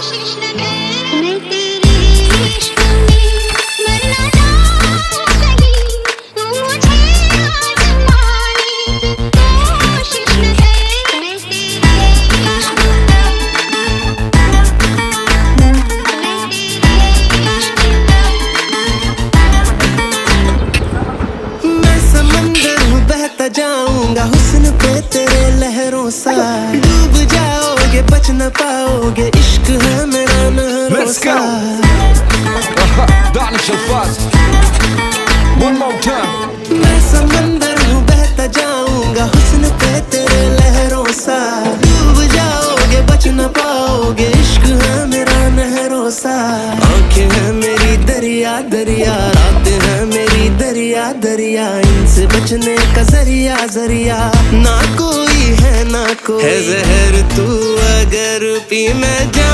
मैं तेरे इश्क में मरना चाहूं सही, तू मुझे आजमा ले, कोशिश न कर। मैं तेरे इश्क मैं समंदर हूँ बहता जाऊंगा हुस्न पे तेरे लहरों सा, डूब जाओगे बच न पाओगे, इश्क है मेरा नहरों Let's सा। go. Danish Alfaz. One more time. मैं समंदर हूँ बहता जाऊंगा हुस्न पे तेरे लहरों सा, डूब जाओगे बच न पाओगे, इश्क है मेरा नहरों सा। आंखें हैं मेरी दरिया दरिया, रातें हैं मेरी दरिया दरिया, इनसे बचने का जरिया जरिया ना कोई है ना कोई है, जहर तू अगर पी मैं जा।